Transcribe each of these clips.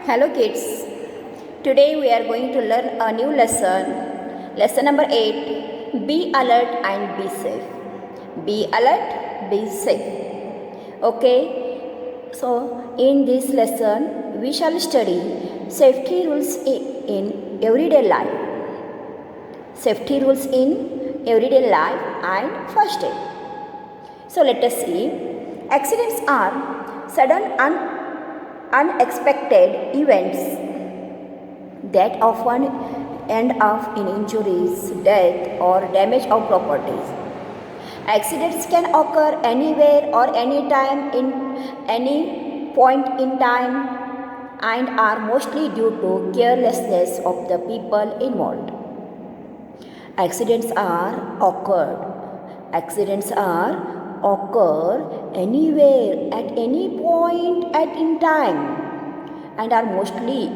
Hello kids. Today we are going to learn a new lesson. Lesson number 8. Be alert and be safe. Be alert, be safe. Okay. So in this lesson we shall study safety rules in everyday life. Safety rules in everyday life and first aid. So let us see. Accidents are sudden unexpected events that often end up in injuries, death, or damage of properties. Accidents can occur anywhere or anytime in any point in time and are mostly due to carelessness of the people involved. Accidents are occurred. Accidents are occur anywhere at any point at in time and are mostly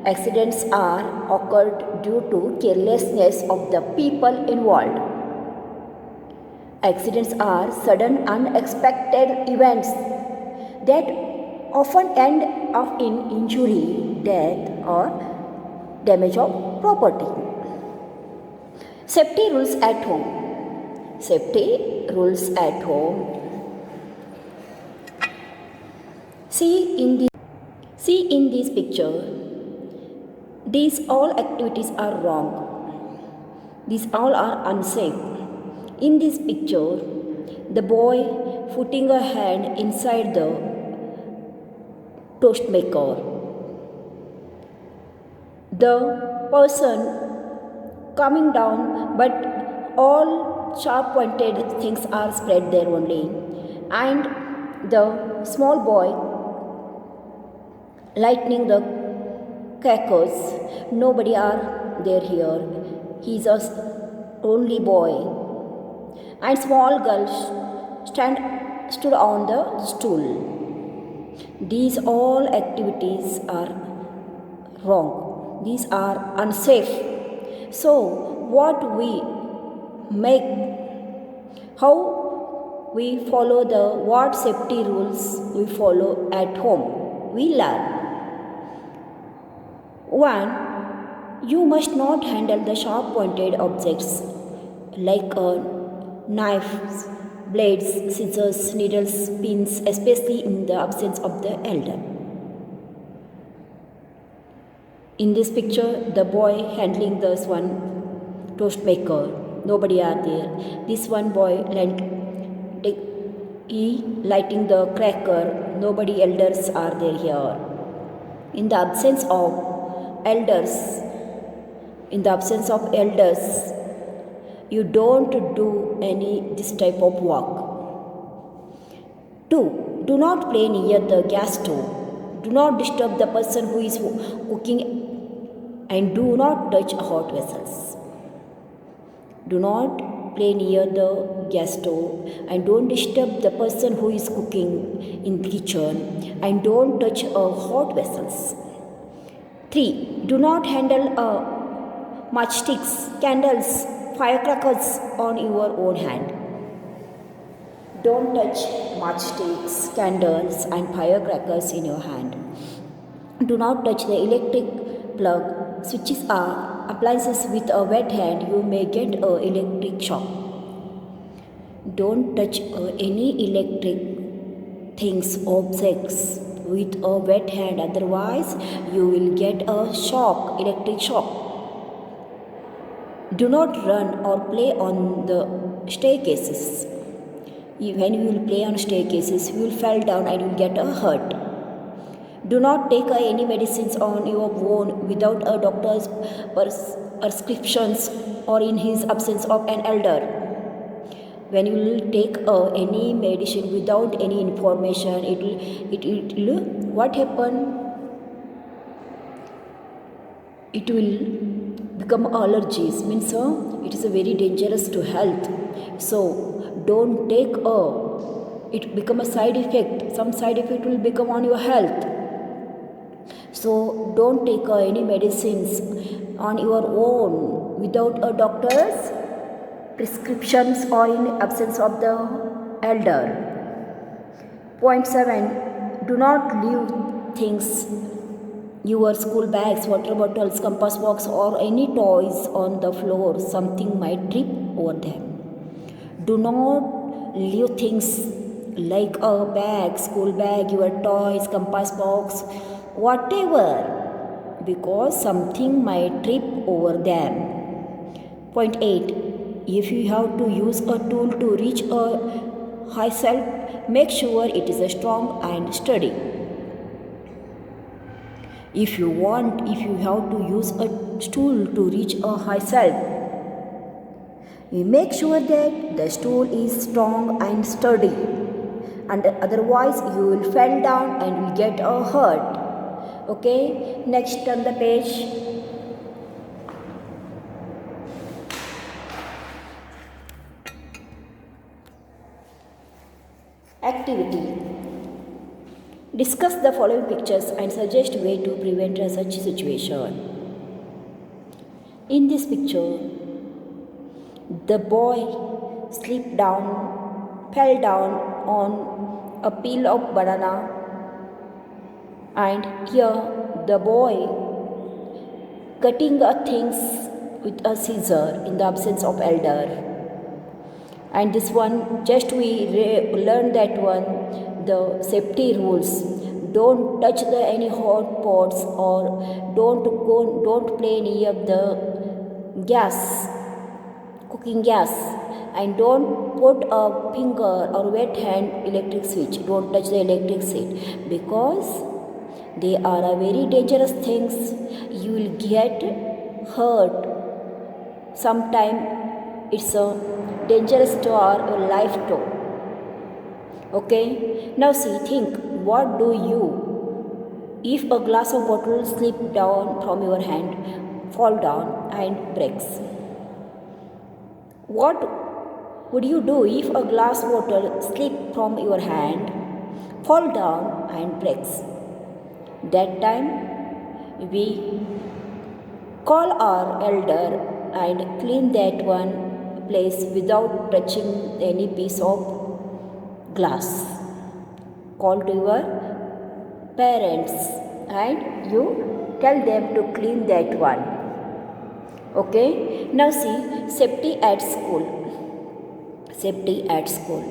accidents are occurred due to carelessness of the people involved. Accidents are sudden unexpected events that often end up in injury, death or damage of property. Safety rules at home. Safety rules at home. See in this picture, these all activities are wrong. These all are unsafe. In this picture, the boy putting a hand inside the toast maker. The person coming down, but all sharp pointed things are spread there only, and the small boy lightning the crackers. Nobody are there here. He's a only boy, and small girl stood on the stool. These all activities are wrong. These are unsafe. So what we make, how we follow the what safety rules we follow at home, we learn. 1. You must not handle the sharp pointed objects like knives, blades, scissors, needles, pins, especially in the absence of the elder. In this picture, the boy handling this one toast maker. Nobody are there. This one boy lighting the cracker. Nobody elders are there here. In the absence of elders, you don't do any this type of work. 2. Do not play near the gas stove. Do not disturb the person who is cooking and do not touch hot vessels. Do not play near the gas stove and don't disturb the person who is cooking in the kitchen and don't touch hot vessels. 3. Do not handle matchsticks, candles, firecrackers on your own hand. Don't touch matchsticks, candles and firecrackers in your hand. Do not touch the electric plug, switches are appliances with a wet hand. You may get an electric shock. Don't touch any electric things, objects with a wet hand, otherwise you will get a shock, electric shock. Do not run or play on the staircases. When you will play on staircases, you will fall down and you will get a hurt. Do not take any medicines on your own without a doctor's prescriptions or in his absence of an elder. When you will take any medicine without any information, it will what happen? It will become allergies. Means it is a very dangerous to health. So don't take it become a side effect. Some side effect will become on your health. So don't take any medicines on your own without a doctor's prescriptions or in absence of the elder. Point 7. Do not leave things your school bags, water bottles, compass box, or any toys on the floor, something might trip over them. Do not leave things like a bag, school bag, your toys, compass box, whatever, because something might trip over them. Point 8. If you have to use a tool to reach a high shelf, make sure it is strong and sturdy. If you have to use a stool to reach a high shelf, you make sure that the stool is strong and sturdy, and otherwise you will fall down and will get a hurt. Okay, next turn the page. Activity. Discuss the following pictures and suggest way to prevent such situation. In this picture, the boy fell down on a peel of banana, and here the boy cutting things with a scissor in the absence of elder. And this one, just we learned that one, the safety rules. Don't touch any hot pots, or don't play near the gas, cooking gas, and don't put a finger or wet hand electric switch. Don't touch the electric switch, because they are a very dangerous things. You will get hurt. Sometime it's a dangerous to our life too. Okay, now see, think, what do you if a glass of water slip down from your hand, fall down and breaks? What would you do if a glass water slip from your hand, fall down and breaks? That time we call our elder and clean that one place without touching any piece of glass. Call to your parents and you tell them to clean that one. Okay, now see, safety at school. Safety at school.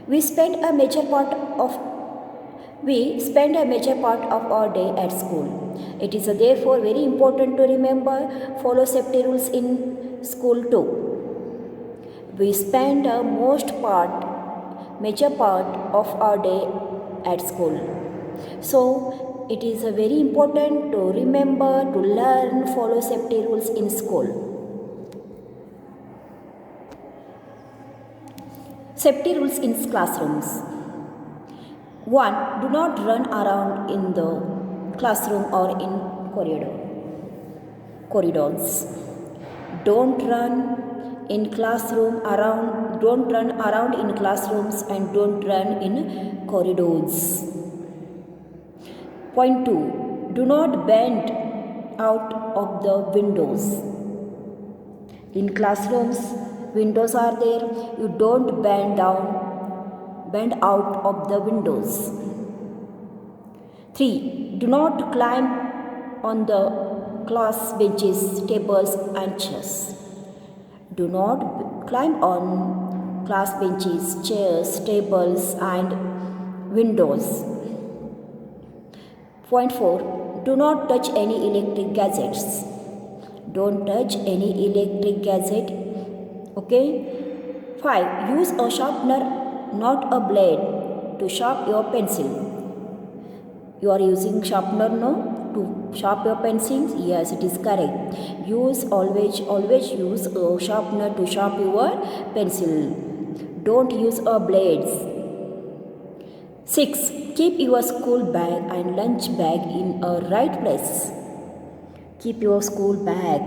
We spend a major part of our day at school. It is therefore very important to remember follow safety rules in school too. We spend a major part of our day at school. So it is very important to remember, to learn, follow safety rules in school. Safety rules in classrooms. 1. Do not run around in the classroom or in corridors. Don't run around in classrooms and don't run in corridors. Point 2. Do not bend out of the windows. In classrooms, windows are there. You don't bend out of the windows. 3. Do not climb on the class benches, tables and chairs. Do not climb on class benches, chairs, tables and windows. Point 4. Do not touch any electric gadgets. Don't touch any electric gadget. Okay. 5. Use a sharpener, not a blade, to sharpen your pencil. You are using sharpener, no? To sharpen your pencils? Yes, it is correct. Always use a sharpener to sharpen your pencil. Don't use a blades. 6. Keep your school bag and lunch bag in a right place. Keep your school bag,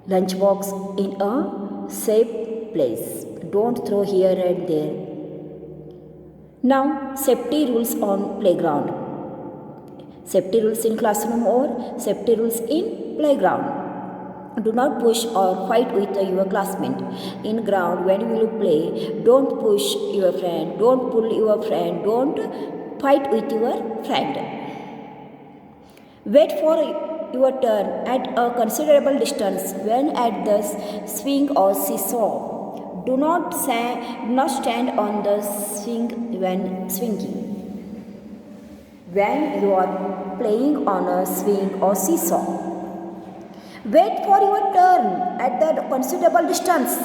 lunch box in a safe place. Don't throw here and there. Now, safety rules on playground. Safety rules in classroom or safety rules in playground. Do not push or fight with your classmate. In ground, when you will play, don't push your friend, don't pull your friend, don't fight with your friend. Wait for your turn at a considerable distance when at the swing or seesaw. Do not stand on the swing when swinging. When you are playing on a swing or seesaw, wait for your turn at the considerable distance.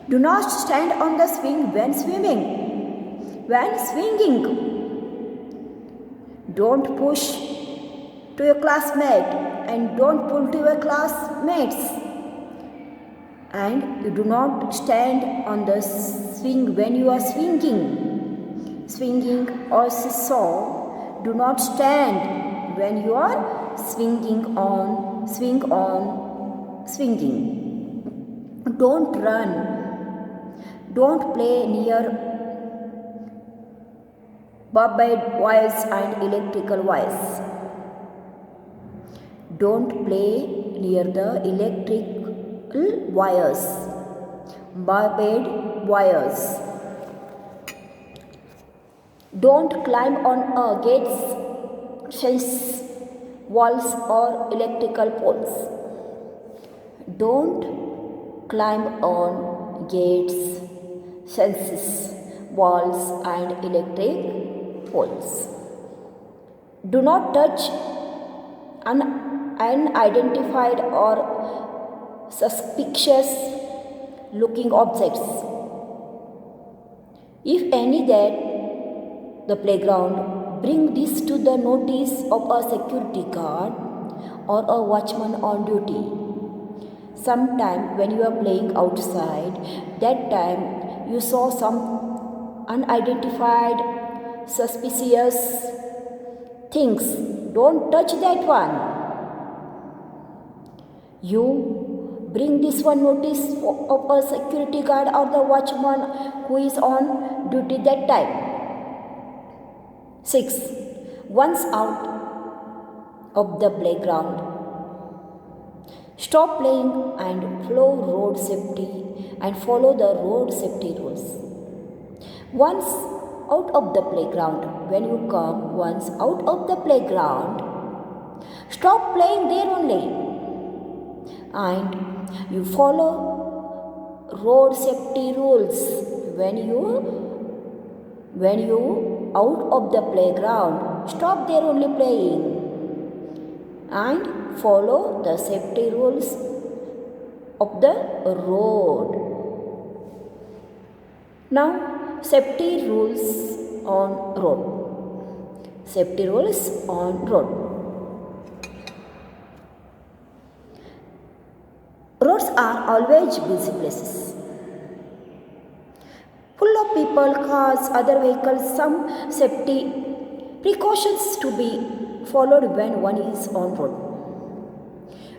Do not stand on the swing when swinging. Don't push to your classmate and don't pull to your classmates. And you do not stand on the swing when you are swinging or seesaw. Do not stand when you are swinging. Don't run. Don't play near barbed wires and electrical wires. Don't play near the electrical wires, barbed wires. Don't climb on gates, fence, walls or electrical poles. Don't climb on gates, fences, walls and electric poles. Do not touch unidentified or suspicious looking objects. If any that the playground, bring this to the notice of a security guard or a watchman on duty. Sometime when you are playing outside, that time you saw some unidentified suspicious things. Don't touch that one. You bring this one notice of a security guard or the watchman who is on duty that time. 6. Once out of the playground, stop playing and follow the road safety rules. Once out of the playground, when you come once out of the playground, stop playing there only and you follow road safety rules. When you out of the playground, stop there only playing and follow the safety rules of the road. Now, safety rules on road. Safety rules on road. Roads are always busy places, full of people, cars, other vehicles. Some safety precautions to be followed when one is on road.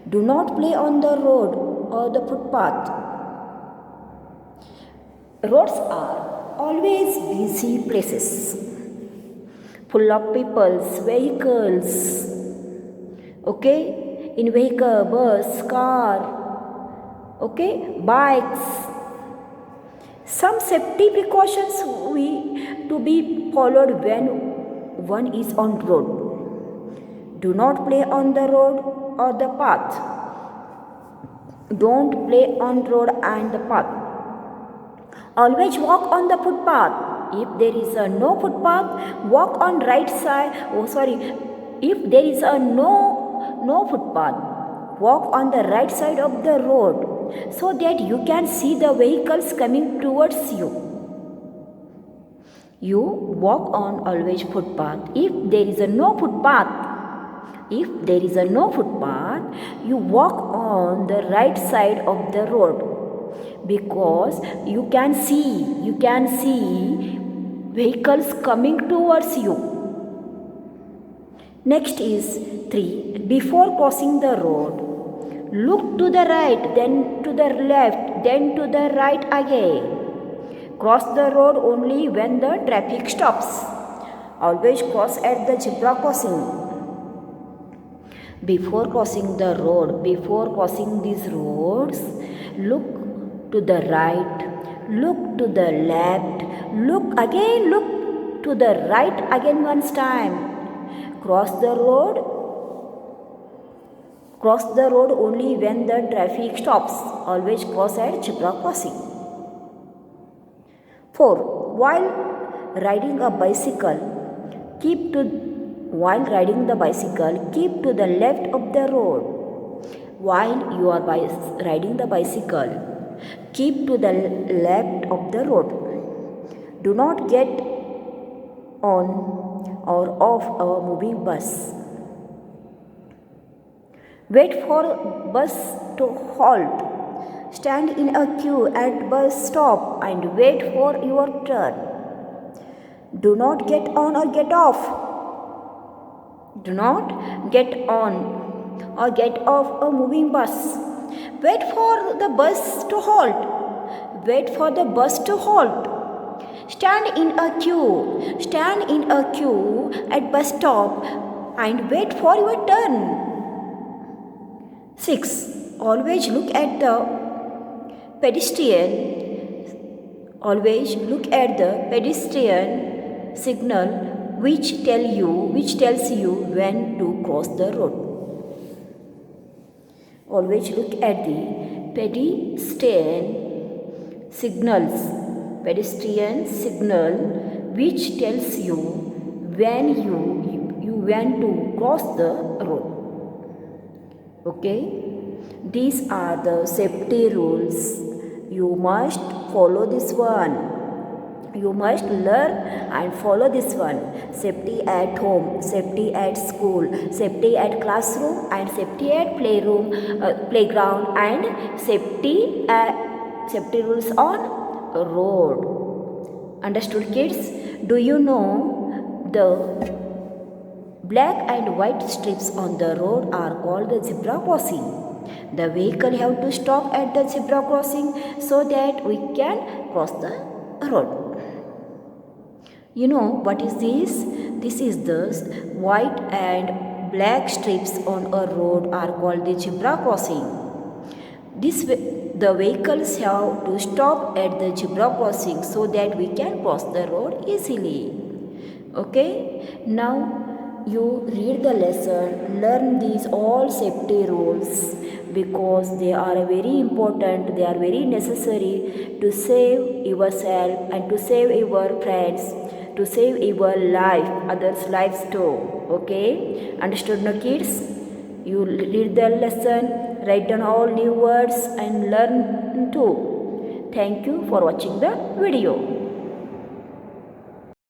Do not play on the road or the footpath. Roads are always busy places, full of people, vehicles. Okay, in vehicle, bus, car, okay, bikes. Some safety precautions to be followed when one is on road. Do not play on the road or the path. Don't play on road and the path. Always walk on the footpath. If there is a no footpath, walk on right side. If there is a no footpath, walk on the right side of the road so that you can see the vehicles coming towards you. You walk on always footpath. If there is a no footpath, you walk on the right side of the road, because you can see vehicles coming towards you. Next is 3. Before crossing the road, look to the right, then to the left, then to the right again. Cross the road only when the traffic stops. Always cross at the zebra crossing. Before crossing the road, before crossing these roads, look to the right, look to the left, look to the right again once time. Cross the road. Cross the road only when the traffic stops. Always cross at zebra crossing. 4. While riding the bicycle, keep to the left of the road. While you are riding the bicycle, keep to the left of the road. Do not get on or off a moving bus. Wait for bus to halt. Stand in a queue at bus stop and wait for your turn. Do not get on or get off. Do not get on or get off a moving bus. Wait for the bus to halt. Wait for the bus to halt. Stand in a queue at bus stop and wait for your turn. 6. Always look at the pedestrian. Always look at the pedestrian signal which tells you when to cross the road. Always look at the pedestrian signal which tells you when to cross the road. Okay, these are the safety rules. You must follow this one. You must learn and follow this one. Safety at home, safety at school, safety at classroom, and safety at playground, and safety rules on road. Understood, kids? Do you know the black and white strips on the road are called the zebra crossing? The vehicle have to stop at the zebra crossing so that we can cross the road. You know what is this? This is the white and black strips on a road are called the zebra crossing. The vehicles have to stop at the zebra crossing so that we can cross the road easily. Okay? Now you read the lesson, learn these all safety rules because they are very important, they are very necessary to save yourself and to save your friends, to save your life, others' lives too. Okay? Understood, no kids? You read the lesson, write down all new words and learn too. Thank you for watching the video.